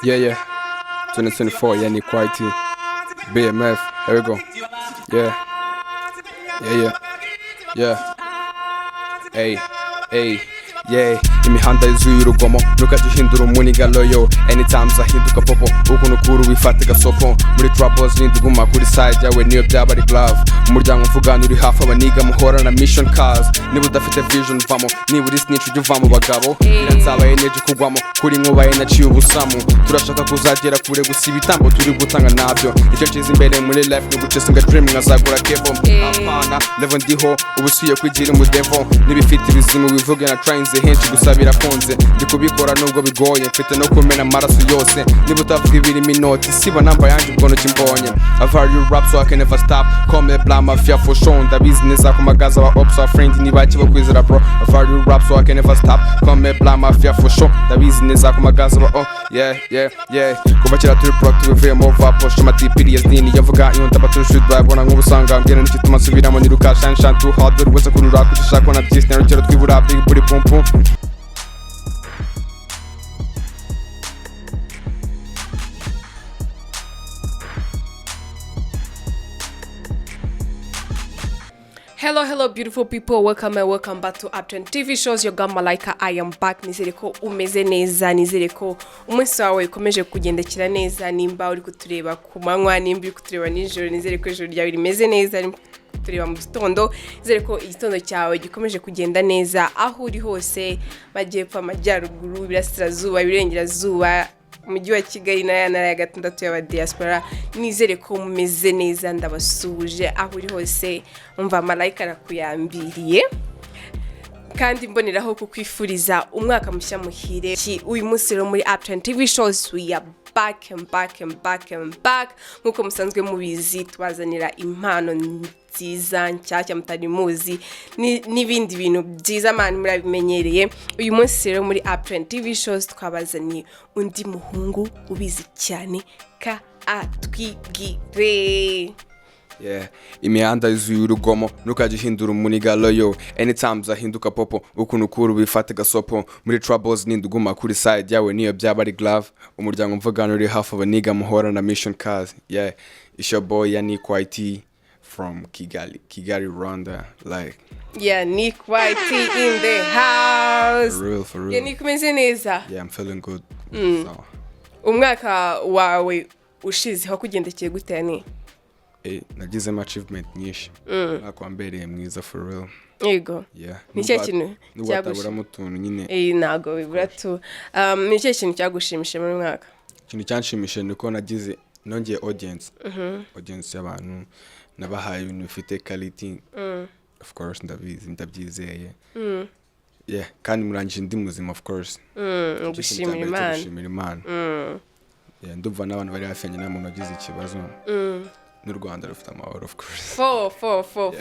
Yeah. 2024, YANNICK YT. BMF. Here we go. Yeah. Hey. Yeah, imihanda yuzuye urugomo ntukajya uhindura umunigaloyo anytime zahinduka popo ukuntu ukuru wifata gasopo muri troubles n'indiguma kuri side yawe niyo byaba ari glove umuryango mvugana uri hafi abaniga muhora na mission cars niba udafite vision vamo niba uri snitch ujya uva mu bagabo iranzaba energy kugwamo kuri nkuba energy y'ubusamu turashaka kuzagera kure gusa ibitambo turi gutanga nabyo icyo cyiza imbere muri life ni gucesinga dream nkazagura kebo apana level ndiho ubusuye kwigira umudevo n'ibifite ibizimu bivuge na trying henshi gusa birakunze ndi kubikora nubwo bigoye mfite no kumena amaraso yose niba utavuga ibirimo inoti siba namba yanjye ubwo ntoki mbonye I value rap so I can never stop call me blah mafia for sure ndabizi neza ku magaza wa ops wa friend niba kiba kwizera bro I value rap so I can never stop call me blah mafia for sure ndabizi neza ku magaza wa oh yeah kuva kera turi proactive bivuye mu vapo shima tipiri yazdini yavuga iyo ndabaturusha babona nk'ubusanga mbwira n'ikituma nsubiramo niruka shan too hard buri wese kurura kucishaka na byisi narukero twibura big buri pum pum. Hello beautiful people, welcome back to Uptrendtvshows. Your girl Malaika, I am back. Nizere ko umeze neza, nizere ko umunsi wawe ukomeje kugendekera neza, nimba uri kutureba ku manywa, nimba uri kutureba nijoro, nizere ko ijoro ryawe rimeze neza, uri kutureba mu gitondo, nizere ko igitondo cyawe gikomeje kugenda neza aho uri hose, majyepfo, amajyaruguru, ibirasirazuba, ibirengerazuba, umujyi wa Kigali na ntara ya gatandatu y'aba diaspora. Nizere ko mumeze neza, ndabasuje aho uri hose. Umva Malaika arakuyambiriye kandi mboneraho kukwifuriza umwaka mushya muhire. Uyu munsi rero muri Uptrendtvshows we are back nkuko musanzwe mubizi, twazanira impano nziza nshyashya mutari muzi n'ibindi bintu byiza mani murabimenyereye. Uyu munsi rero muri Uptrendtvshows twabazaniye undi muhungu ubizi cyane ka atwigire. Yeah, imihanda yuzuye urugomo ntukajya uhindura umunigaloyo anytime zahinduka popo ukuntu ukuru wifata gasopo muri troubles n'indiguma kuri side yawe niyo byaba ari glove umuryango mvugana uri hafi abaniga muhora na mission cars. Yeah, it's your boy YANNICK YT from Kigali, Rwanda. Like YANNICK YT in the house. For real. YANNICK umeze neza? Yeah, I'm feeling good. So. Umwaka wawe ushize hakugendekeye gute ni? Nagize achievement nyinshi nakwambereye mwiza for real. Yego. Yeah. Nicyo kintu cyagushimishije mutuntu nyine. Nago bibura tu. Nicyo kintu cyagushimishije muri mwaka? Ikintu cyanshimishije nuko nagize nongeye audience y'abantu nabahaye ibintu bifite quality. Of course ndabyizeye. Yeah, kandi murangije ndi muzima of course. Gushimira Imana. Yeah, ndumva n'abantu bari hafi yanjye n'amuntu wagize ikibazo. N'u Rwanda rufite amahoro of course.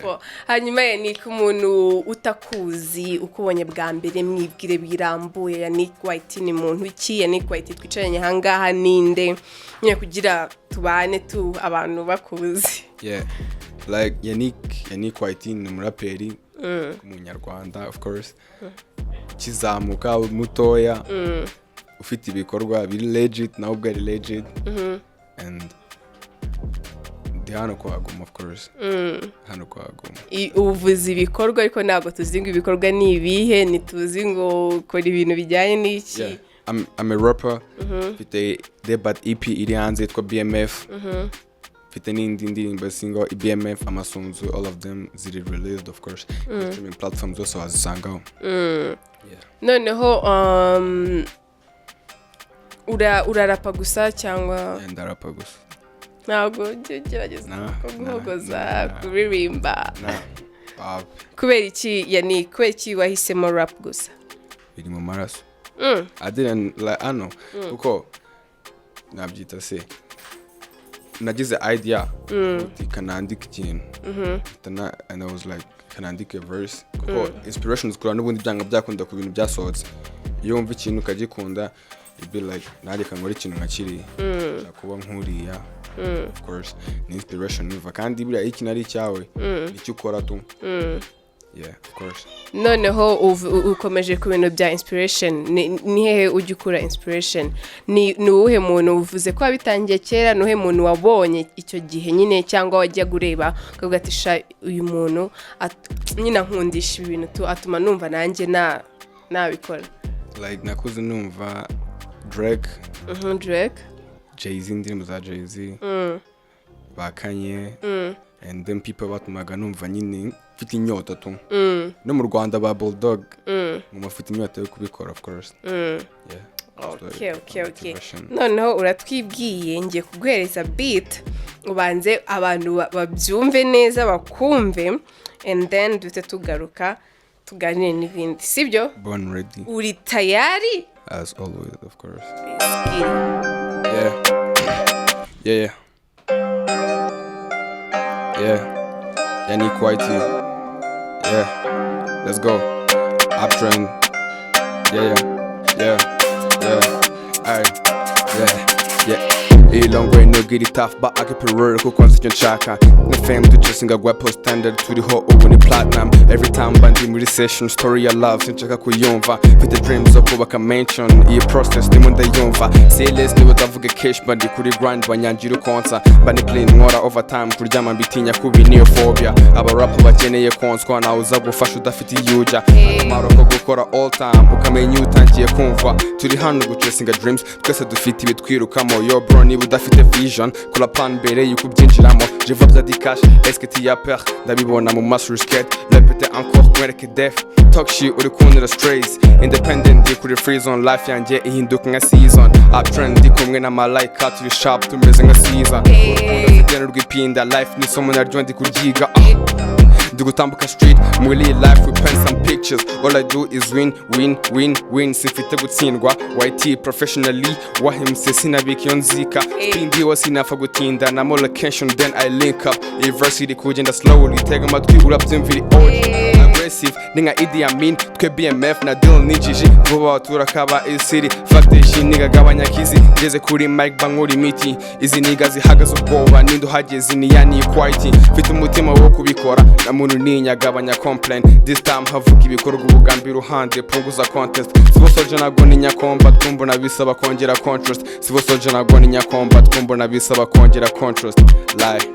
Fo. Hanyuma YANNICK umuntu utakuzi ukubonye bwa mbere mwibwire birambuye YANNICK YT ni muntu iki? YANNICK YT twicaranye hangaha ninde nyine kugira tubane tu abantu bakuzi. Yeah, like YANNICK YT ni umuraperi umunyarwanda of course, kizamuka mutoya ufite ibikorwa biri legit nawe ubwo ari legit and hano kwaguma of course. Hano kwaguma uvuze ibikorwa ariko ntabwo tuzi ngo ibikorwa ni ibihe, ntituzi ngo ukora ibintu bijyanye n'iki. Yeah, I'm a rapper. Mfite debut EP iri hanze yitwa BMF. Mfite n'indi ndirimbo single BMF amasunzu, all of them ziri released of course. Streaming platforms zose wazisangaho. Noneho urarapa gusa cyangwa? Ndarapa gusa. Ntabwo gerageza guhogoza kuririmba. Kubera iki YANNICK? Kubera iki wahisemo rap gusa? Biri mu maraso. I didn't like kuko nabyita se nagize idea kanandika ikintu and I was like kanandika verse kuko inspirations kura n'ubundi byanga byakunda ku bintu byasohotse iyo wumva ikintu ukagikunda you be like nareka nkora ikintu nkakiri kuba nkuriya. Of course ni inspiration niva kandi buriya iki nari cyawe nicyo ukora tu Yeah, of course. noneho ukomeje ku bintu bya inspiration ni hehe ujya ukura inspiration ni uwuhe muntu uvuze ko wabitangiye kera nuhe muntu wabonye icyo gihe nyine cyangwa wajya gureba ukavuga ati sha uyu muntu nyine nkundisha ibi bintu atuma numva nanjye nabikora like nakuze numva Drake Jay-Z indirimbo za Jay-Z bakanye and then people batumaga numva nyine mfite inyota tu no mu Rwanda ba Bulldog mu mfite inyota yo kubikora of course. Yeah. Okay. Noneho uratwibwiye ngiye kuguhereza beat ubanze abantu babyumve neza bakumve and then dute tugaruka tuganire n'ibindi sibyo? Born ready. Uri tayari? As always, of course. Yeah. Yannick YT. Yeah. Let's go. Uptrend. Yeah. Alright. Yeah. Long way no get it tough, but I keep it real. Who constant chaka? The fame to chasing a web post standard to the whole over platinum. Every time bandi muri session story I love sinchaka kuyumva. With the dreams of kubaka mention, iyi process ni munda yumva. Say less ni batavuga cash bandi kuri grind banyanjira konsa. Bandi clean nkora overtime kuryama mbitinya kubi niyo phobia. Aba rap bakeneye konswa na uza gufasha udafite yuja. Akamaro ko gukora all time ukamenya utangiye kumva. Turi hano guchasing dreams twese dufite ibitwirukamo yo bro ni udafite vision kula plan mbere yuko byinjiramo je vois bya cash est-ce que tu as peur ndabibona mu master skate répéter encore mwereke def talk shit uri kunira strays independent di kuri free zone life yanjye ihinduka nka season uptrend di kumwe na malaika turi sharp tumeze nka season ufite n'urwipinda life ni somo naryo ndi kuryiga ndi gutambuka street muri life we paint some pictures all I do is win sifite gutsindwa YT professionally wahimse sinabika iyo nzika indi wose nafa gutinda na more location then I link up university kugenda slowly tega amatwi urabyumvira aggressive ninga Idi Amin twe BMF na deal ninjiji vuba turakaba isiri factation niga gabanya kizi geze kuri mic bankuri miti izi niga zihagaze ubwoba nindo hageze ni Yannick YT mfite umutima wo kubikora na muntu ninyagabanya complain this time havuga ibikorwa ubugambi ruhande punguza contest sibo soje nago ni nyakomba twumbo nabisaba kongera contrast sibo soje nago ni nyakomba twumbo nabisaba kongera contrast lie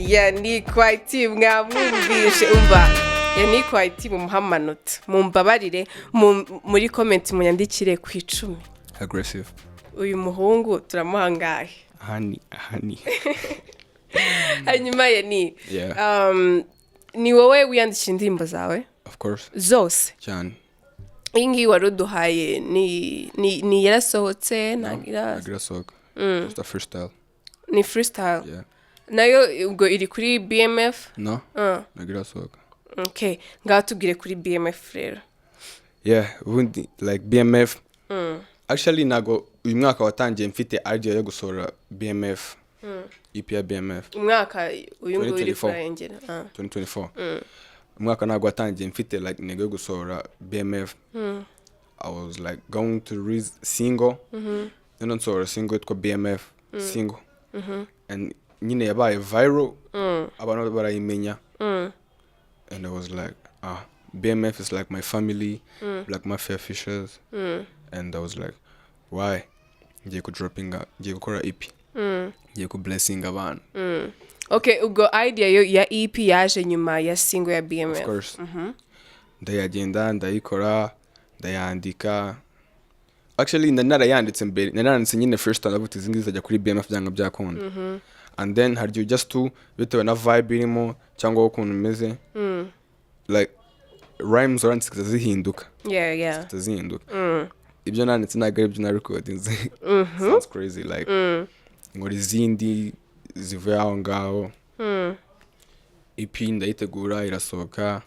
Yannick YT mwamwumvishe umva Yannick YT mumuhamanota mumbabarire muri comment munyandikire ku 10 aggressive uyu muhungu turamuhangaye honey hanyuma Yannick ni wowe wiyandikira indirimbo zawe of course zose cyane ingi waruduhaye ni yarasohotse nagirasohoka just a freestyle ni freestyle yeah nayo ubwo iri kuri BMF no nagirasohoka okay ngaho tubwire kuri BMF rero yeah like BMF actually nago uyu mwaka watangiye mfite idea yo gusohora BMF EP ya BMF umwaka uyu nguyu uri kurengera 2024 umwaka nago watangiye mfite like nego yo gusohora BMF I was like going to release single then nsohora single yitwa BMF single and nyine yabaye viral abantu barayimenya and I was like BMF is like my family like my fair fishes and I was like why ngiye gukora EP ngiye ku blessing abantu okay ubwo idea ya EP yaje nyuma ya single ya BMF of course ndayagenda ndayikora ndayandika actually narayanditse mbere naranditse nyine first time avuga izingizi zajya kuri BMF byanga byakunda and then had you just to bitewe na vibe irimo cyangwa ukuntu umeze like rhymes oranditse zihinduka yeah zihinduka ibyo nanditse ntabwo ari ibyo na recording sounds crazy like ngo izindi zivuye aho ngaho EP ndayitegura irasohoka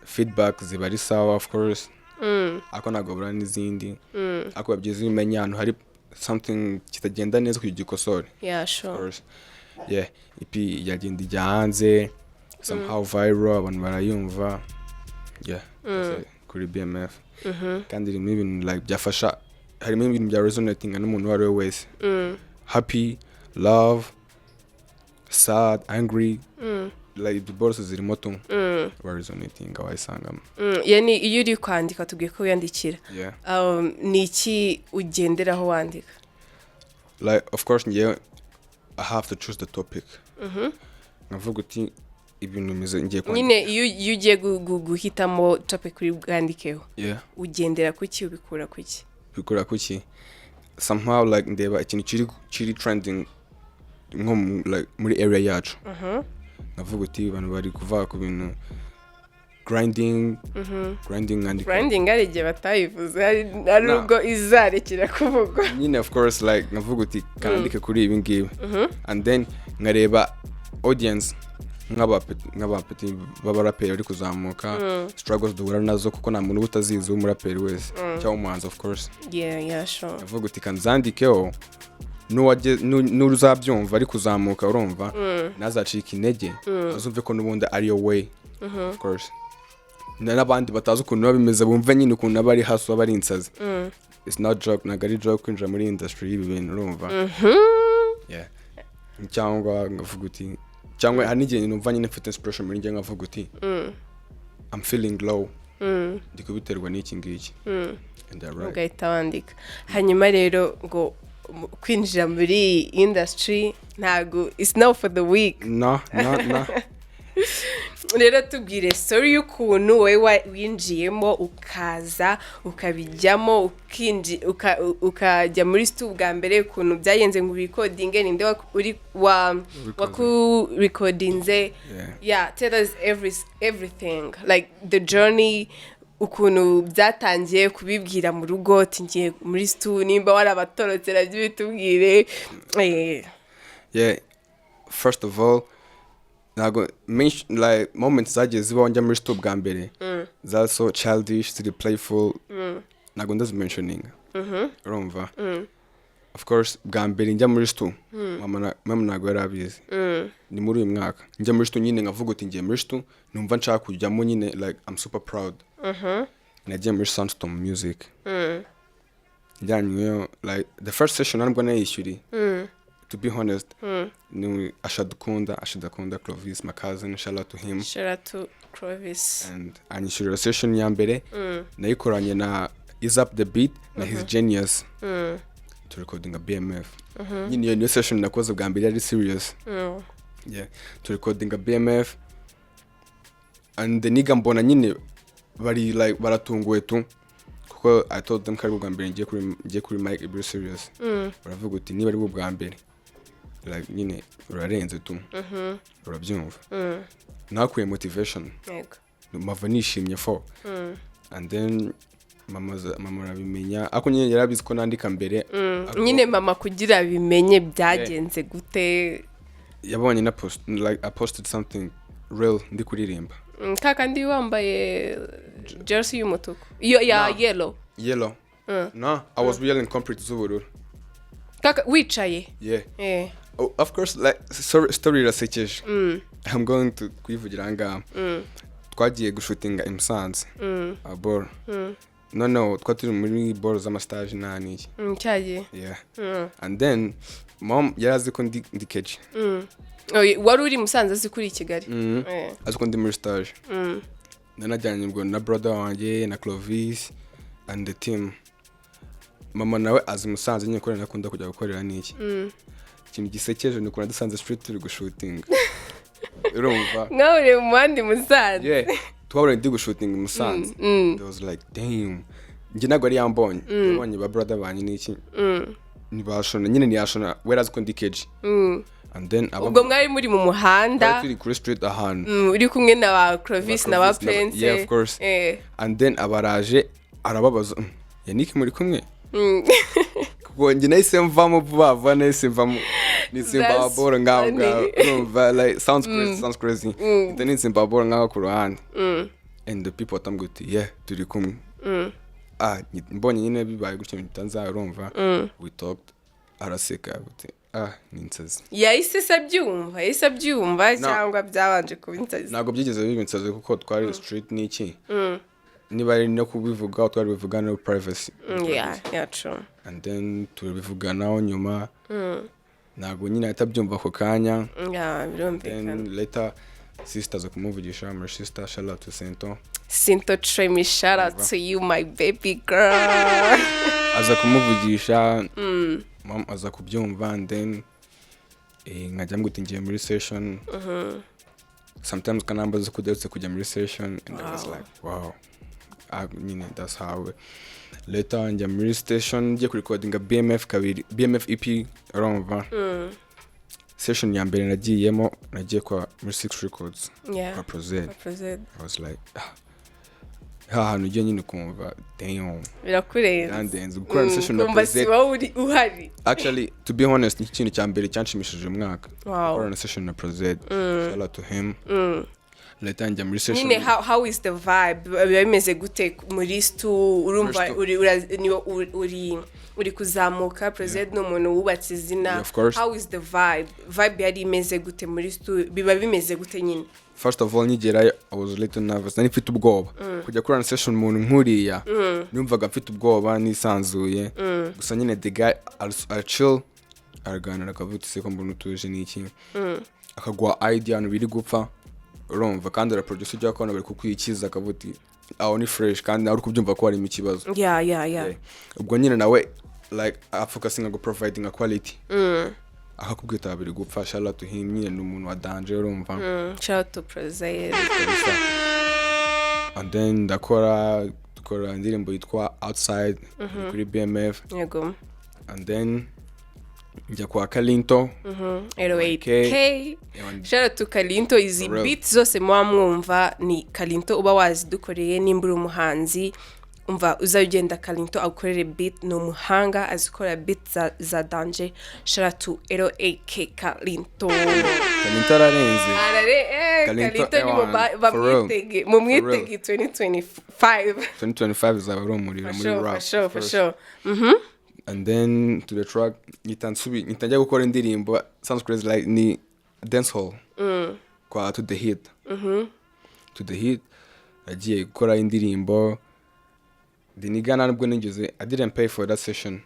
feedback ziba ari sawa of course ako nagobura n'izindi ako babyize imenya ahantu hari something kitagenda neza ku gikosore yeah sure of course yeah EP yagenda ijya hanze somehow viral abantu barayumva yeah kuri BMF kandi irimo ibintu like byafasha harimo ibintu bya resonating n'umuntu wari wese happy love sad, angry, like the bars zirimo tu resonating awayisangamo. Yani iyo uri kwandika tubwiye ko wiyandikira. Yeah. Ni iki ugenderaho wandika? Like of course I have to choose the topic. Navuga uti ibintu mize ngiye kwandika. Nyine iyo ugiye guhitamo topic uri bwandikeho. Yeah. Ugendera kuki ubikura kuki? Bikora kuki? Somehow like ndeba ikintu kiri trending nko like muri area yacu. Navuga uti abantu bari kuva ku bintu grinding ari igihe batayivuze ari ubwo izarekera kuvugwa. Nyine of course like navuga uti kanandike kuri ibi ngibi and then nkareba audience nk'abapeti b'abaraperi bari kuzamuka struggles duhura nazo kuko nta muntu utazizi w'umuraperi wese cyangwa umuhanzi of course. Yeah sure. Navuga uti kanzandikeho n'uzabyumva ari kuzamuka urumva nazacika intege azumve ko n'ubundi ari your way of course. N'abandi batazi ukuntu bimeze bumva nyine ukuntu abari hasi abari insazi. It's not joke, nagari joke kwinjira muri industry y'ibi bintu urumva. Yeah. Cyangwa ngavuga uti cyangwa hari n'igihe numva nyine mfite inspiration muri njye ngavuga uti I'm feeling low. Ndikubiterwa n'iki ngiki. And that right. Ugahita wandika. Hanyuma rero ngo kwinjira muri industry ntago it's not for the weak. No. Rero tubwire story y'ukuntu wowe winjiyemo ukaza ukabijyamo ukajya muri studio bwa mbere ukuntu byayenze ngo recording ninde uri waku recordinze. Yeah, tell us everything like the journey ukuntu byatangiye kubibwira mu rugo tingiye muri studio nimba warabatorotera by'ibitubwire. Yeah, first of all nago like moments zagiye zibaho njya muri studio bwa mbere za so childish, ziri playful, nago ndazimentioning urumva. Of course bwa mbere njya muri studio mama nago yarabizi ni muri uyu mwaka njya muri studio nyine ngavuga uti ngiye muri studio numva nshaka kujyamo nyine like I'm super proud. Nagiye muri Sunstorm Music njyanyweyo like the first session ntabwo nayishyuriye to be honest. Ni ashadakunda Clovis, my cousin, shout out to him. Shout out to Clovis. And anyishyurira session ya mbere nayikoranye na Is Up the Beat na His Genius to recording a BMF. Nyine iyo session nakoze bwa mbere yari serious. Yeah, to recording a BMF and the nigga mbona nyine bari like baratunguwe tu kuko I told them kari bwa mbere ngiye kuri mic be serious. Baravuga uti niba ari bwa mbere like nyine urarenze tu urabyumva. Nakuye motivation mava nishimye for and then mama arabimenya ako nyine yarabizi ko nandika mbere nyine mama kugira bimenye byagenze gute. Yabonye na post like I posted something real ndi kuririmba kaka ndi wambaye jersey y'umutuku iyo ya yellow. No, I was wearing complete z'ubururu kaka wicaye. Yeah. Oh, of course like story rasekeje. I'm going to kwivugira ngaha twagiye gushutinga Musanze abor no twaturi muri ball z'amastage nani cyagiye. Yeah. And then mom yarazi ko ndi keje. Wari uri Musanze azi kuri Kigali. Azi ko ndi muri stage. Nanajyanye ubwo na brother wanjye na Clovis and the team. Mama nawe azi Musanze nyine ko nakunda kujya gukorera niki. Ikintu gisekeje ni ukuntu dusanze street turi gushooting. Urumva? Ngaure mu bandi Musanze. Yeah. Twabure ndi gushooting Musanze. It was like damn. Njye nagwa ari yambonye. Yabonye ba brother banyi niki. Nibashona nyine niyashona whereas ko ndi keje. And then ubwo mwari muri mu muhanda turi kuri street ahantu uri kumwe na ba Clovis na ba Prince. Yeah, of course. And then abaraje arababaza Yannick muri kumwe. Kuko njye nahise mvamo vuba nahise mvamo nisimba bora ngaho ngaho like sounds crazy. Then nisimba bora ngaho ku ruhande and the people tamguti yeah turi kumwe. Mbonye nyine bibaye gutyo bitanza urumva we talked araseka gute ninsazi yahise abyumva cyangwa byabanje kuba insazi. Ntabwo byigeze biba insazi kuko twari street niki niba ari no kubivuga twari bivuga no privacy. Yeah true. And then tubivuganaho nyuma ntabwo nyine ahita abyumva ako kanya. Birumvikana. Then later sister aza kumuvugisha, my sister, shout out to Sinto Tremi, shout out to you, my baby girl. Aza kumuvugisha, mom aza kubyumva, and then nkajya ngutingiye muri session. Sometimes kanambaza kudetse kujya muri session, and I was like, wow. That's how later njya muri station ngiye kurecordinga BMF EP urumva. Session ya mbere nagiyemo nagiye kwa muri 6 records kwa Prozed. I was like hantu ugiye nyine kumva damn birakurenze yandenze gukora session na Prozed. uhari Actually, to be honest, ni ikintu cya mbere cyanshimishije umwaka gukora session na Prozed. Shout out to him. Later njya muri session. Nine, how is the vibe? Bimeze gute muri stu urumva uri kuzamuka Prozed n'umuntu wubatse izina. How is the vibe yari imeze gute muri stu biba bimeze gute nyine? First of all, nigera I was a little nervous. Nari mfite ubwoba kujya kurana session umuntu nkuriya. Numvaga mfite ubwoba nisanzuye. Gusa nyine the guy are chill. Araganira akavuga se ko mbona utuje n'iki. Akagwa idea no biri gupfa. Urumva kandi producer ujya kubona bari kukwikiza akavuti aho ni fresh kandi ari kubyumva ko ari mu kibazo. Yeah. Ubwo nyine nawe like focusing on providing a quality. Akakubwita abiri gupfa, shout out to him, nyine n'umuntu wa danger urumva. Shout out to Prozed. And then dukora indirimbo yitwa Outside kuri BMF. Yego. And then njya kwa Kalinto. 08K. Shout out to Kalinto. Izi beats zose mwumva ni Kalinto uba wazidukoreye nimbura umuhanzi. Umva uzagenda Kalinto akorere beat no muhanga azikora beat za danger. Shout out to 08K Kalinto. Kalinto ararenze. Kalinto ni mu mwitege 2025 izaba ari umuriro muri rap. For sure. And then to the track nitangiye gukora indirimbo sounds crazy like ni dancehall. Kwa to the hit. To the hit agiye gukora indirimbo. Dinigana nubwo nigeze I didn't pay for that session.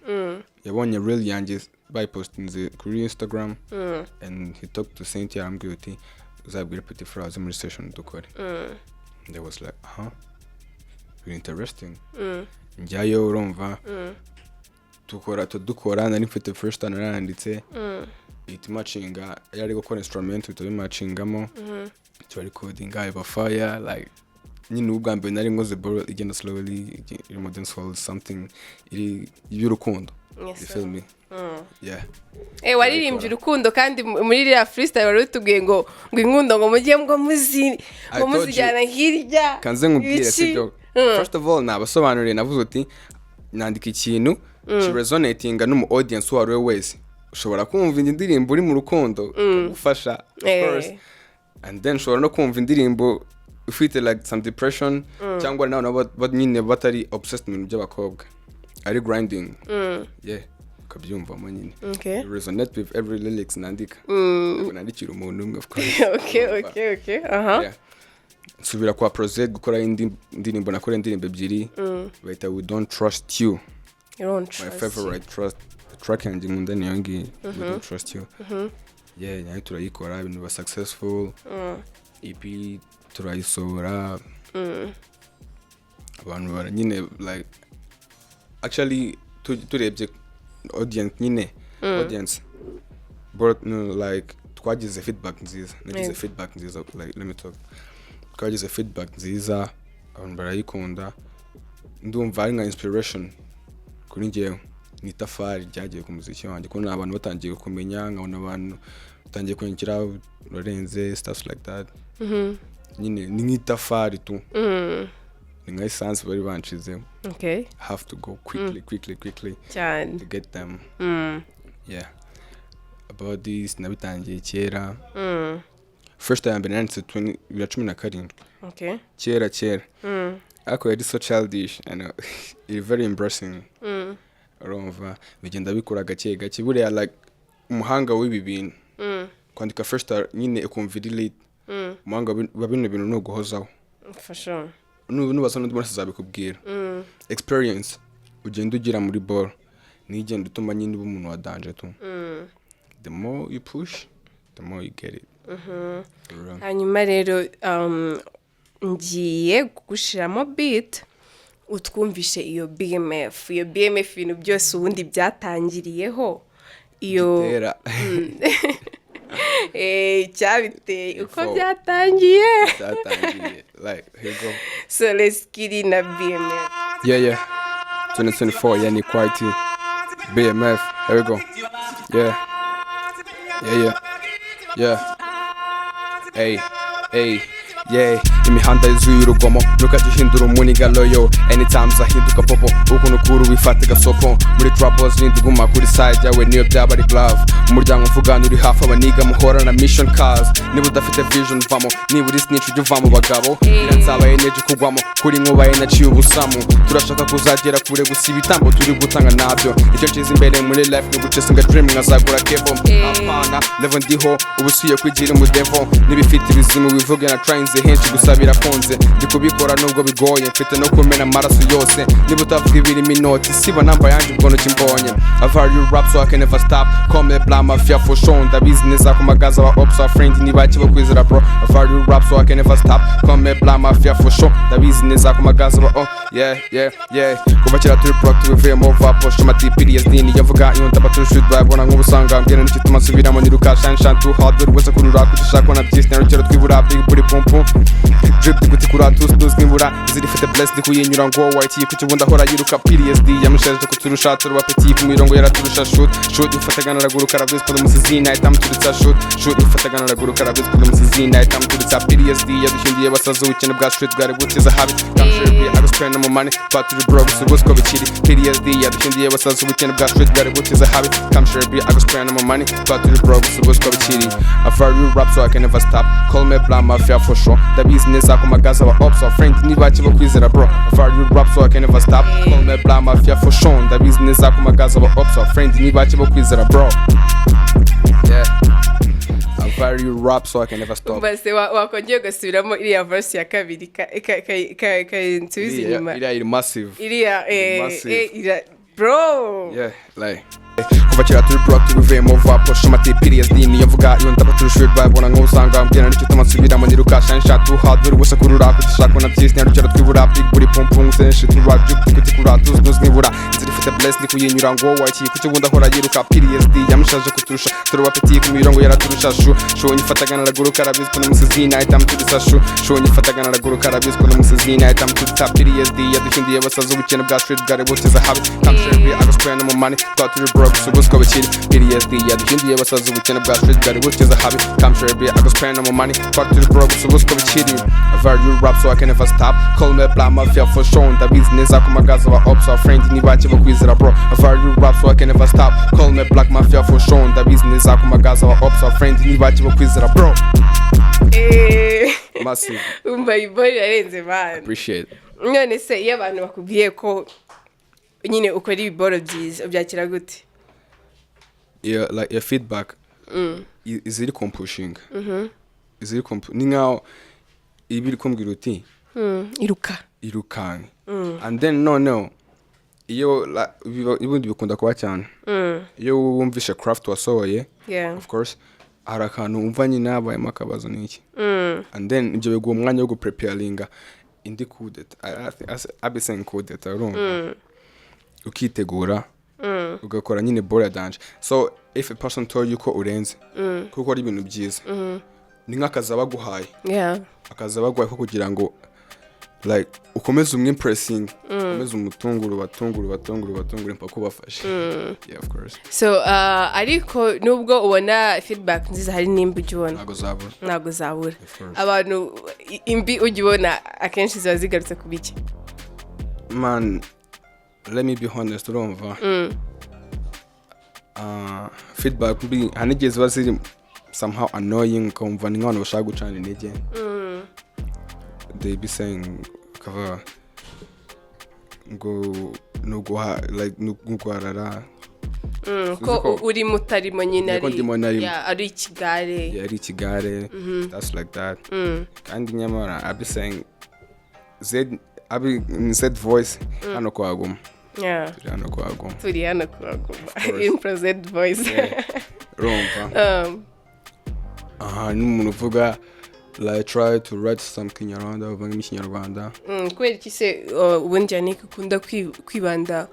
Yabonye reel yanjye by posting kuri Instagram. And he talked to Cynthia ambwira uzabwira Petit Frère muri session dukore. They was like really interesting. Njyayo urumva. Dukora nari mfite first time naranditse. It matchinga yari gukora instrument to matchingamo. To recording iba fire like nyine ubwambe nari ngoze boro igenda slowly modern soul something iri y'urukundo. You feel me? Yeah. Waririmbye urukundo kandi muri iriya freestyle wari utubwiye ngo inkundo ngo mujye ngo muzijyana hirya. Kanze nkubwire sibyo. First of all nabasobanuriye navuze uti nandika ikintu resonatinga no mu audience wari wese ushobora kumva indirimbo uri mu rukundo ufasha of course. And then ushobora no kumva indirimbo ufite like some depression cyangwa nawe nyine batari obsessed mu by'abakobwa ari grinding. Yeah, kabyumva mo nyine. Resonate with every lyrics nandika. Nandikira umuntu umwe of course. Okay. Yeah. Subira kwa Prozed gukora indirimbo nakora indirimbo ebyiri. Baita We Don't Trust You. My favorite track yanjye nkunda niyo ngiyi. We Don't Trust You. Yeah, nayo turayikora ibintu ba successful. EP turayisohora. Abantu bara nyine like actually turebye audience nyine audience but no like twagize feedback nziza. Nagize feedback nziza like let me talk. Twagize feedback nziza abantu barayikunda. Ndumva ari nka inspiration kuri njyewe ni tafari ryagiye ku muziki wanjye ko abantu batangiye kumenya nkabona abantu batangiye kwinjira Lorenze stuff like that. Nyine ni nk'itafari tu. Ni nka essence bari banshize. Okay. Have to go quickly to get them. Yeah. About this nabitangiye kera. First time mbere nanditse 2017. Okay. Kera. Ako yari so childish and it's very embarrassing. Urumva bigenda bikura gake buriya like umuhanga w'ibi bintu. Kwandika first nyine ukumva late. Umuhanga wa bino bintu no guhozaho. For sure. Nubaza n'undi wese azabikubwira. Experience ugenda ugira muri ball nigenda utuma nyine umuntu wa danger tu. the more you push the more you get it. hanyuma rero ngiye gushiramo beat utwumvishe iyo BMF ibintu byose ubundi byatangiriyeho iyo cyabiteye uko byatangiye like here you go. So let's get in a BMF. Yeah 2024 Yannick YT BMF, here we go. Yeah hey yeah imihanda yuzuye urugomo ntukagihindura umunigaloyo anytime uzahinduka popo ukuntu kuru wifata gasopo muri troubles ninduguma kuri side yawe niyo byaba ari glove umuryango mvugana uri hafi abaniga muhora na mission cars niba udafite vision vamo niba uri snitch ujya uva mu bagabo iranzabaye neje kugwamo kuri nkubaye naciye ubusamu turashaka kuzagera kure gusa ibitambo turi gutanga nabyo icyo cyiza imbere muri life ni gucesinga dream nkazagura kebo apana level ndiho ubusuye kwigira mu devil nibifite ibizimu bivuge na trains henshi gusa birakonze ndikubikora nubwo bigoye mfite no kumena amaraso yose niba utavuga ibirimo inoti siba namba yanjye ubwo ntoki mbonye I've heard you rap so I can never stop call me blah mafia for sure ndabizi neza ku magaza wa ops our friend niba kibo kwizera bro I've heard you rap so I can never stop call me blah mafia for sure ndabizi neza ku magaza wa yeah kuva kera turi pro tuvuye mu vapo shoma tipiriye dini yavuga iyo ndabatu shoot babona nk'ubusanga mbwira n'ikituma nsubiramo niruka shan too hard buri wese kurura kushaka na byisi narukero twibura big buri pumpu drip gutikura tus nkibura izirifite blessed kuyinyura ngo YT kuki bunda hora yiruka PTSD yamushaje kuturusha turuba petit ku mirongo yaraturusha shoot ifatagana raguruka rabis ko musizina itam turutsa shoot ifatagana raguruka rabis ko musizina itam turutsa PTSD yaduhindiye basazo ukene bwa street bwari gutiza habi tamshirbi I was spend no money but to the bro so what's go bikiri PTSD yaduhindiye basazo ukene bwa street bwari gutiza habi tamshirbi I was spend no money but to the bro so what's go bikiri I've heard you rap so I can never stop call me blah mafia for sure the business ku magaza wa ops our friend niba kibo kwizera bro I've heard you rap so I can never stop call me blah mafia for sure the business ku magaza wa ops our friend niba kibo kwizera bro yeah I've heard you rap so I can never stop base wakongeye gasubiramo iriya verse ya kabiri ka ntuzi nyuma iriya massive iriya bro yeah like kuva kera turi pro tuvuye mu vapo shoma tipiriye dini yavuga iyo ndabatu shoot babona nk'ubusanga mbwira n'ikituma nsubiramo niruka shan too hard buri wese kurura kushaka na byisi narukero twibura big buri pumpu senshi turuba kutikura tus nkibura izirifite blessed kuyinyura ngo YT kuki bunda hora yiruka PTSD yamushaje kuturusha turuba petit ku mirongo yaraturusha show nyifatagana raguruka rabis ko musizina itam turutsa show nyifatagana raguruka rabis ko musizina itam turutsa PTSD yaduhindiye basazo ubukene bwa street bwari butiza habi tamshirbi I was spend no money got to the bro so what's go bikiri PTSD yaduhindiye basazo ubukene bwa street bwari butiza habi tamshirbi I was spend no money got to the bro so what's go bikiri I've heard you rap so I can never stop call me blah mafia for sure ndabizi neza ku magaza wa ops our friend niba kibo kwizera bro I've heard you rap so I can never stop call me black mafia for sure ndabizi neza ku magaza wa ops our friend niba kibo kwizera bro massive umva ibori yarenze man appreciate none se iyo abantu bakubwiye ko nyine ukora ibiboro byiza ubyakira gute yeah like your feedback is it pushing is it ni nkaho ibiri kumbwira uti irukanye and then no iyo ibundi bikunda kuba cyane iyo wumvishe craft wasohoye of course hari akantu umva nyine habayemo akabazo n'iki and then ibyo biguha umwanya wo gupreparinga indi kudet I saying kudet ukitegura ugakora nyine bora dance so if a person told you ko urenze kuko ari ibintu byiza ni nk'akazi baguhaye akazi baguhaye ko kugira ngo like ukomeze umwimpressing ukomeze umutunguru batunguru mpaka ubafashe yeah of course so ariko nubwo ubona feedback nziza hari nimba ujibona ntago zabura abantu imbi ujibona akenshi ziba zigarutse ku biki man let me be honest urumva feedback mbi hanigeze ziba ziri somehow annoying kumva ni nk'abantu bashaka gucana intege they be saying cover go no go like no guarara ko uri mutarimo nyine ari ikigare that's like that kandi nyamara I be saying Z voice hano kwaguma Yeah. turi hano kuhaguma Turi hano kuhaguma. In present voice. urumva n'umuntu uvuga like try to write some Kinyarwanda uvuga nk'ikinyarwanda kubera iki se ubundi Yannick ukunda kwibanda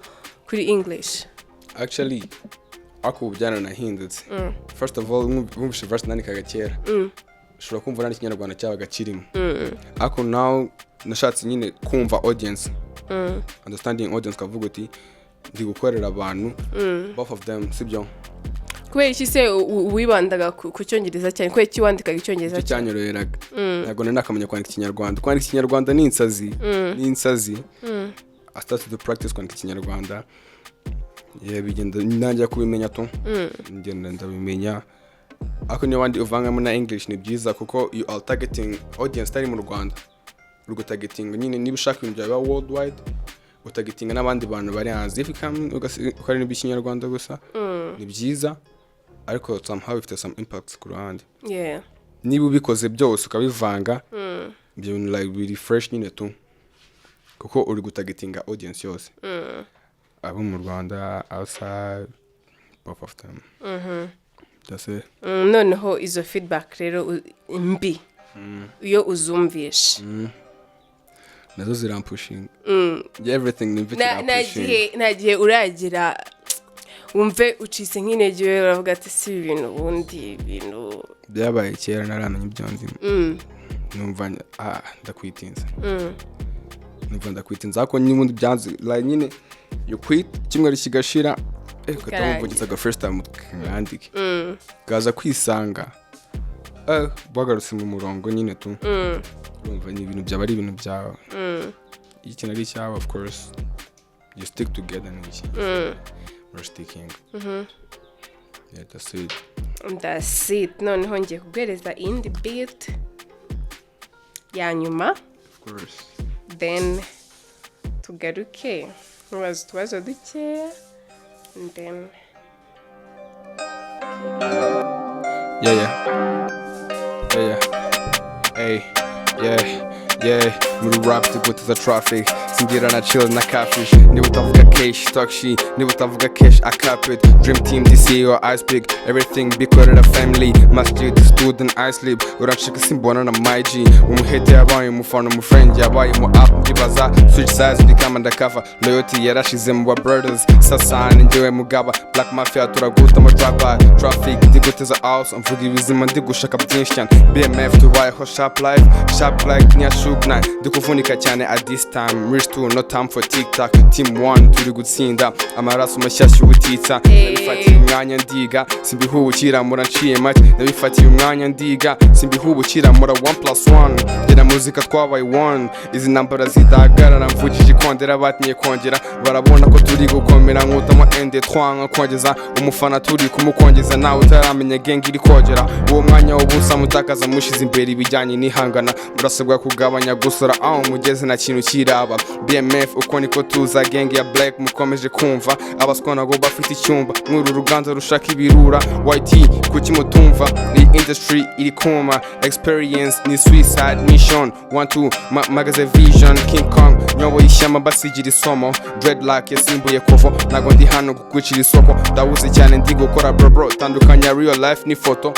kuri English? Actually ako ubyana nahindutse first of all mwumvishe verse nandikaga kera ushobora kumva nandi Kinyarwanda cyabaga kirimo ako now nashatse nyine kumva audience understanding audience kavuga uti ndi gukorera abantu both of them sibyo kubera iki se wibandaga ku cyongereza cyane kubera iki wandikaga icyongereza cyanyoroheraga ntabwo nakamenya kwandika Ikinyarwanda ni insazi I started to practice kwandika Ikinyarwanda bigenda nanjye kubimenya to ngenda ndabimenya ako niyo wandi uvangamo na English ni byiza kuko you are targeting audience tari mu Rwanda urwo targeting nyine niba ushaka ibintu byawe worldwide utagitinga n'abandi bantu bari hanze if you come ukari n'Ikinyarwanda gusa ni byiza ariko somehow ifite some impacts ku ruhande niba ubikoze byose ukabivanga ibyo bintu like really fresh nyine tu kuko uri gutagetinga audience yose abo mu Rwanda outside both of them that's it noneho izo feedback rero mbi iyo uzumvisha nazo zirampushinga everything nimvitira nagiye uragira wumve ucise nk'intege uravuga ati si ibintu ubundi ibintu byabaye kera naramenye ibyo ndimo numva ndakwitinza ako n'ubundi byanze like nyine you quit kimwe kigashira ukatamvugizaga first time ukandike gaza kwisanga bagarutse mu murongo nyine tu urumva ni ibintu byaba ari ibintu byawe ikintu ari cyawe of course you stick together n'iki we're sticking that's it noneho ngiye kuguhereza indi beat ya nyuma of course then tugaruke tubazo dukeya and then muri rap tuguteza traffic singira na chill na catfish niba utavuga cash talk shit niba utavuga cash I cap it dream team DC or I speak everything bikorera family masjid student I sleep uranshika simbona na my G umuhete yabaye umufana mu friend yabaye mu app ndibaza switch sides become undercover loyalty yarashize mu brothers sasane njyewe mugaba black mafia turaguta mu traffic ndiguteza house mvuga ibizima ndigushaka byinshi cyane BMF tubayeho sharp like nyashugna ndikuvunika cyane at this time reach to no time for TikTok team 1 turi gutsinda amaraso mashyashya ubutitsa nabifatiye umwanya ndiga simbihubukira muranciye make nabifatiye umwanya ndiga simbihubukira mura 1+1 gena muzika twabaye 1 izi nambara zidahagarara mvugije ikondera batinye kongera barabona ko turi gukomera nkutamo ND3 nkongeza umufana turi kumukongeza nawe utaramenya gang iri kogera uwo mwanya w'ubusa mutakaza mushize imbere ibijyanye n'ihangana murasabwa kugabanya gusora aho mugeze na kintu kiraba BMF uko niko tuza gang ya black mukomeje kumva abaswana go bafite icyumba nkuru ruganza rushaka ibirura YT kuki mutumva ni industry iri kuma experience ni suicide mission 1-2 magaze vision King Kong nyobo yishyama basigira isomo dreadlock yasimbuye kovo nago ndi hano gukwicira isoko ndabuze cyane ndi gukora bro tandukanya real life ni photo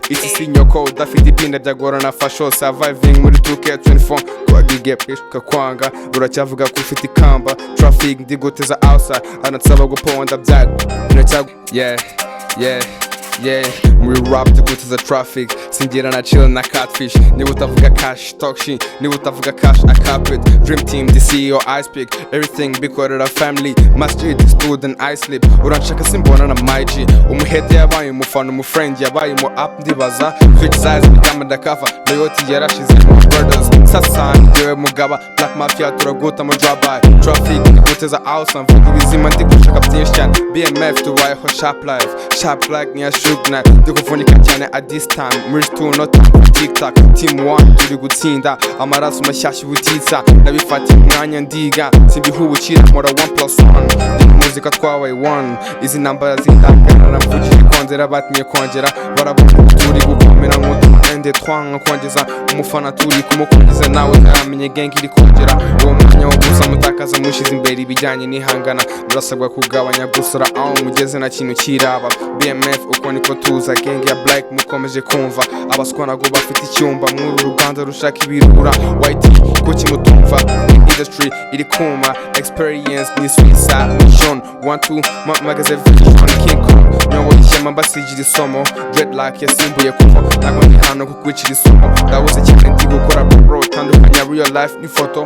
Isi sinyoko udafite ipinda byagorana fasho surviving muri 2K24 kwagige pishka kwanga uracyavuga ko ufite ikamba traffic ndiguteza outside anatsaba guponda byago muri rap tuguteza traffic singira na chill na catfish niba utavuga cash talk shit niba utavuga cash I cap it dream team DC or I speak everything bikorera family masjid student I sleep uranshaka simbona na my G umuhete yabaye umufana mu friend yabaye mu app ndibaza switch sides become undercover loyalty yarashize mu brothers sasane njyewe mugaba black mafia turaguta mu traffic ndiguteza house mvuga ibizima ndigushaka byinshi cyane BMF tubayeho sharp like nyashugna ndikuvunika cyane at this time reach to not TikTok team 1 turi gutsinda amaraso mashyashya ubutitsa nabifatiye umwanya ndiga simbihubukira mura 1+1 muzika twabaye 1 izi nambara zidahagarara mvugije ikondera batinye kongera barabona turi gukomera nk'utu inde twanga kongeza umufana turi kumukongeza nawe ntaramenye gang iri kongera uwo mwanya wo gusa mutakaza mushize imbere ibijyanye n'ihangana murasabwa kugabanya gusura aho mugeze na kintu kiraba BMF uko niko tuza gang ya black mukomeje kumva abaswa nago bafite icyumba muri Rwanda rushaka ibirura YT kuki mutumva industry iri kuma experience ni suicide mission 1-2 magaze vision King Kong nyongo ishema mbasigira isomo dreadlock yasimbuye kuva nago ndi hano kukwicira isomo ndabuze cyane ndi gukora bro tandukanya real life ni photo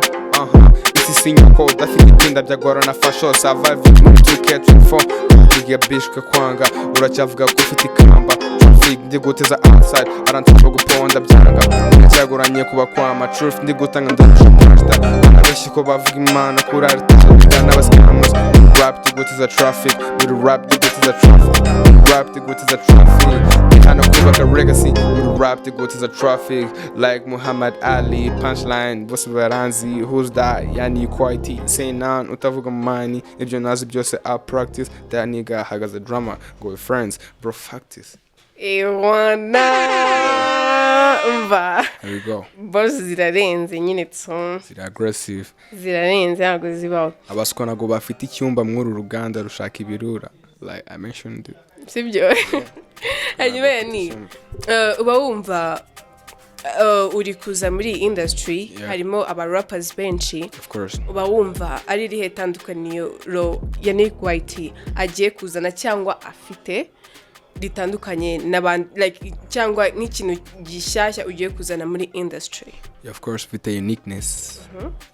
isi sinyoko dafite itinda byagorana fasho survive muri 2K24 tugiye bishwe kwanga uracyavuga ko ufite ikamba traffic ndi guteza outside arantumva guponda byanga cyagoranye kuba kwama truth ndi gutanga ndashaka abeshi ko bavuga imana kurarita n'abascammers rap ndi guteza traffic muri rap ndi guteza traffic rap ndi guteza traffic hano kubaka legacy muri rap ndi guteza traffic like Muhammad Ali punchline bose baranzi who's that YANNICK YT say none utavuga mani ibyo nazi byose I practice that nigga hagaze drama go with friends bro factice Umva. Here we go. Boss zirarenze nyine tso. Zira aggressive. Zirarenze ntago zibaho. Abaswa nago bafite icyumba muri Ruganda rushaka ibirura. Like I mentioned it. Sibyo. Hanyuma ni uba wumva uri kuza muri industry harimo aba rappers benshi. Of course. Uba wumva ari rihe tandukaniro YANNICK YT agiye kuzana cyangwa afite ritandukanye n'abandi like cyangwa nk'ikintu gishyashya ugiye kuzana muri industry. Yeah, of course with the uniqueness.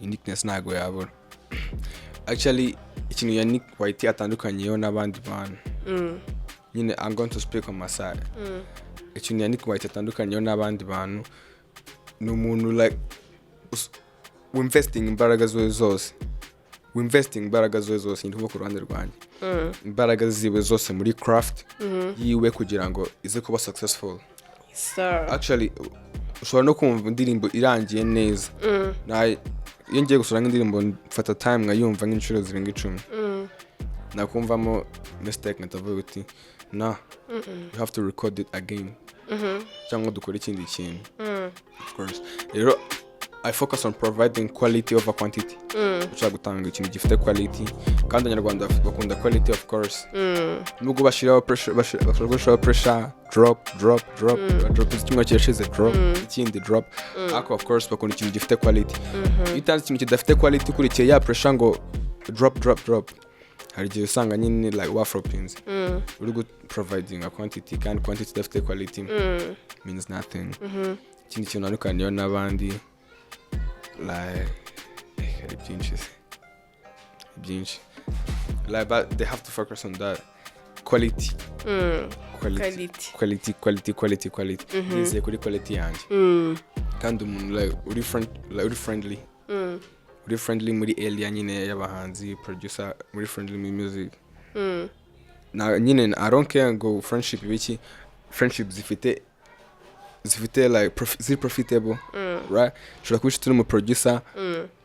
Uniqueness nago yabura. Actually ikintu YANNICK YT atandukanyeyo n'abandi bantu. Nyine I'm going to speak on my side. Ikintu YANNICK YT atandukanyeyo n'abandi bantu n'umuntu like investing imbaraga zose. Investing imbaraga zose ndi ku ruhande rwanjye. Imbaraga ziwe zose muri craft yiwe kugira ngo ize kuba successful. Sir. Actually ushobora no kumva indirimbo irangiye neza. Iyo ngiye gusura nk'indirimbo mfata time nkayumva nk'inshuro zirenga 10. Nakumvamo mistake ntavuga uti you have to record it again. Cyangwa dukora ikindi kintu. Of course. Rero I focus on providing quality over quantity. Ushaka gutanga ikintu gifite quality kandi abanyarwanda bakunda quality of course. Nubwo bashiraho pressure drop kimwe cyashize drop ikindi drop ako of course bakunda ikintu gifite quality. Itanze ikintu kidafite quality kurikiye ya pressure ngo drop hari igihe usanga nyine like wafropins uri providing a quantity kandi quantity idafite quality means nothing. Ikindi kintu nanukaniyo n'abandi like like but they have to focus on that quality. Quality is kuri quality yanjye kandi umuntu like uri friendly muri area nyine y'abahanzi producer muri friendly music na nyine I don't care ngo friendship biki friendship zifite like profitable right shobora kuba inshuti n'umu producer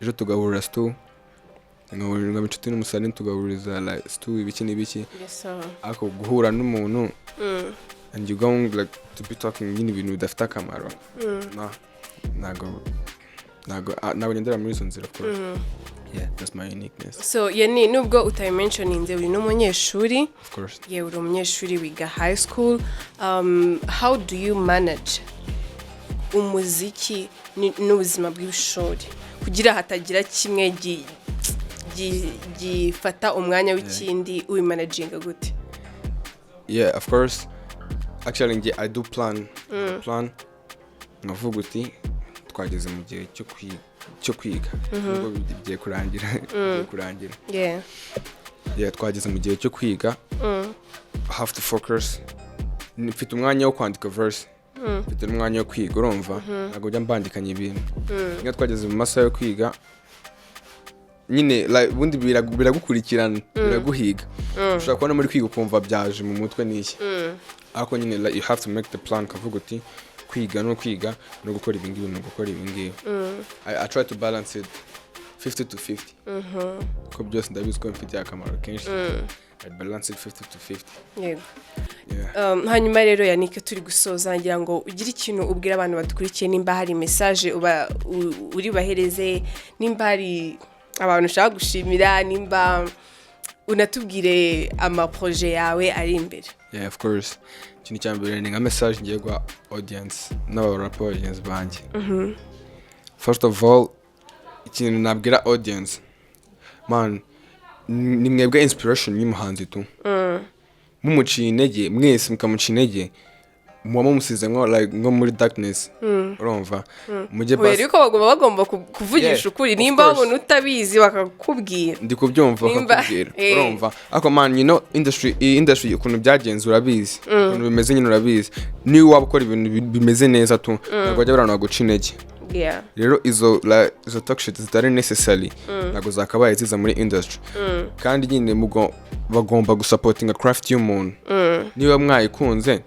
ejo tugahurira stu ngahurira inshuti n'umusani tugahuriza like stu ibiki n'ibiki ako guhura n'umuntu and you going like to be talking nyine ibintu bidafite akamaro nago ngendera muri izo nzira of course. Yeah, that's my uniqueness. So yani nubwo utayimentioninze uri n'umunyeshuri. Of course. Yeah, uri umunyeshuri wiga high school. How do you manage umuziki n'ubuzima bw'ishuri kugira hatagira kimwe gifata umwanya w'ikindi ubimanaginga gute? Yeah, of course. Actually I do plan. Navuga uti twageze mu gihe cyo kwiga nubwo bigiye kurangira. Yeah, twageze mu gihe cyo kwiga. I have to focus. Mfite umwanya wo kwandika verse. Mfite umwanya wo kwiga urumva ntabwo njya mbandikanye ibintu. Iyo twageze mu masaha yo kwiga nyine like ubundi biragukurikirana biraguhiga. Ushobora kubona muri kwiga ukumva byaje mu mutwe n'iki. Ariko nyine like you have to make the plan kavuga uti kwiga no gukora ibingibi no gukora ibingibi. I try to balance it 50 to 50 ko byose ndabizi ko mfite akamaro kenshi I balance it 50 to 50 yego yeah. Hanyuma rero Yannick turi gusoza ngira ngo ugire ikintu ubwira abantu badukurikiye nimba hari message uri bahereze nimba hari abantu ushaka gushimira nimba unatubwire ama projet yawe ari imbere. Yeah, of course. Ikintu cyambere ni nka message ngiye gwa audience n'aba rap audience banje. First of all, ikintu nabwira audience, man, ni mwebwe inspiration y'umuhanzi tu. Mumuciye intege, mwese mukamuciye intege, muba musize nko muri darkness. Urumva? Mujye basi. Ariko bagomba kuvugisha ukuri nimba babona utabizi bakakubwira. Ndi kubyumva bakakubwira. Urumva? Ako man, you know industry ukuntu byagenze urabizi. Ukuntu bimeze nyine urabizi. Ni waba ukora ibintu bimeze neza tu. Ntabwo bajya barana guca intege. Yeah. Rero izo talk shit zitari necessary ntabwo zakabaye ziza muri industry. Kandi nyine bagomba gusupportinga craft y'umuntu. Niba mwayikunze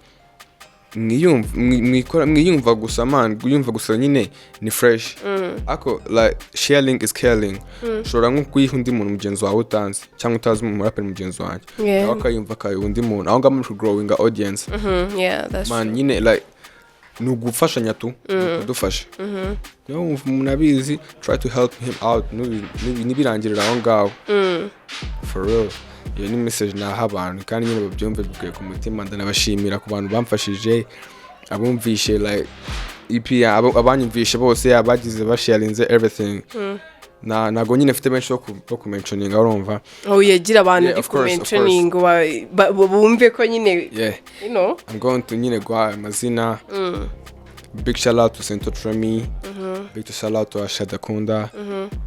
mwiyumva gusa man, guyumva gusa nyine ni fresh. Ako like sharing is caring. Shora nko kuyiha undi muntu mugenzi wawe utanze cyangwa utazi mu rapper mugenzi wanjye. Nawe akayumva kayo undi muntu. Aho ngamo to growing audience. Yeah, that's man, true. Nyine like nugufashanya tu kudufasha. Yo munabizi try to help him out nibirangirira aho ngaho. For real. Iyo ni message naha abantu kandi nyine babyumve bikuye ku mutima ndanabashimira ku bantu bamfashije abumvishe like EP abanyumvishe bose abagize basharinze everything. Nago nyine mfite benshi yo kumentioninga urumva. Yagira abantu di kumentioning bumve ko nyine you know. I'm going to nyine gwa amazina. Big shout out to Sento Tremi. Big shout out to Ashadakunda.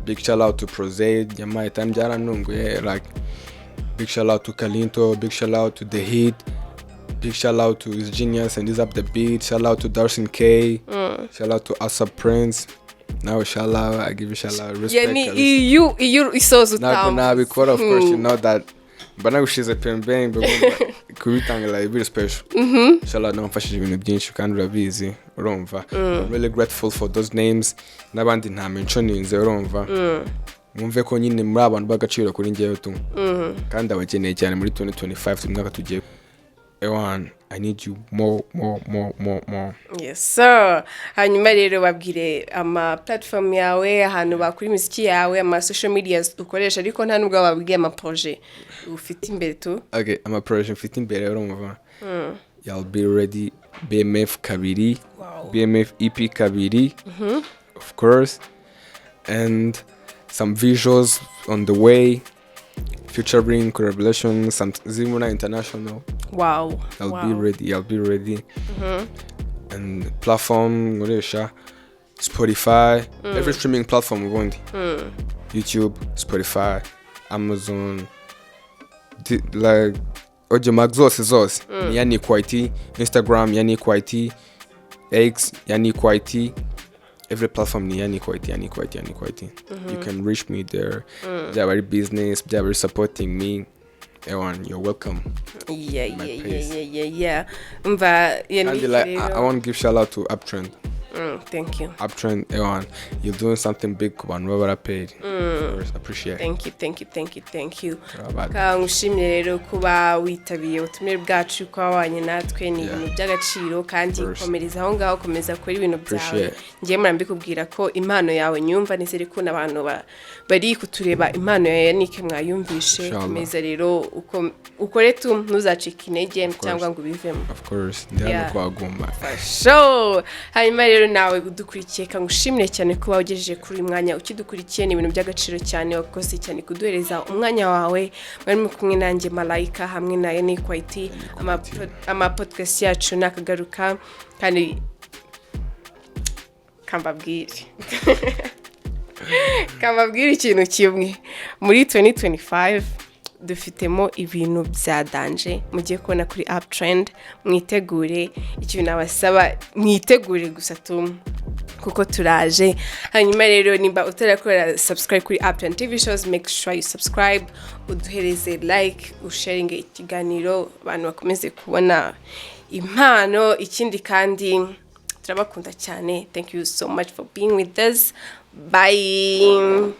Big shout out to Prozaid. Yamaye time byaranunguye like big shout out to Kalinto, big shout out to The Heat, big shout out to his genius and Is Up the Beat, shout out to Darcy K, shout out to Asa Prince. Now shout out, I give you shout out, respect. You isozo tam. Now because of course you know that, but now she's a pen bang, but kubitanga like very special. Shout out namfashije ibintu byinshi kandi urabizi urumva. I'm really grateful for those names. Nabandi nta mentioninze urumva. Mwumve ko nyine muri abantu bagaciro kuri ngewe tu. Kandi abakeneye cyane muri 2025 mwaka tugiye. Ewan, I need you more. Yes sir. Hanyuma rero babwire ama platform yawe ahantu bakuri muziki yawe ama social media ukoresha ariko nta nubwo babwiye ama projet ufite imbere tu. Okay, ama projet ufite imbere urumva. Y'all be ready BMF kabiri. Wow. BMF EP kabiri. Of course. And some visuals on the way, featuring collaborations, some Zimuna International. Wow. I'll be ready. And platform, Spotify, every streaming platform we want. YouTube, Spotify, Amazon, like Audio Max Zos, Yannick YT, Instagram Yannick YT, X Yannick YT. Every platform ni Yannick YT. You can reach me there. They're very business, they're very supporting me. Everyone, you're welcome. Yeah. Umva, I want to give shout out to Uptrend. Thank you. Uptrend, everyone, you're doing something big on whatever I paid. Appreciate. Thank you. Ngushimire rero kuba witabiye utumire bwacu kwa wanye natwe ni ibintu by'agaciro kandi komereza aho ngaho komeza kuri ibintu byawe. Ngiye murambikubwira ko impano yawe nyumva nizere ko nabantu bari kutureba impano ya Yannick mwayumvishe komeza rero ukore tu ntuzacika intege cyangwa ngo ubivemo. Of course, ndiyano kwagomba. So, hanyuma rero nawe udukurikiye kangushimire cyane kuba ugejeje kuri mwanya ukidukurikiye ni ibintu by'agaciro cyane wakoze cyane kuduhereza umwanya wawe barimo kumwe nanjye Malaika hamwe na Yannick YT ama podcast yacu nakagaruka kandi kambabwire ikintu kimwe muri 2025 dufitemo ibintu bya danje mugiye kubona kuri Uptrend mwitegure ikintu nabasaba mwitegure gusa kuko turaje hanyuma rero nimba utarakora subscribe kuri Uptrendtvshows make sure you subscribe uduhereze like usharing ikiganiro abantu bakomeze kubona impano ikindi kandi turabakunda cyane. Thank you so much for being with us. Bye.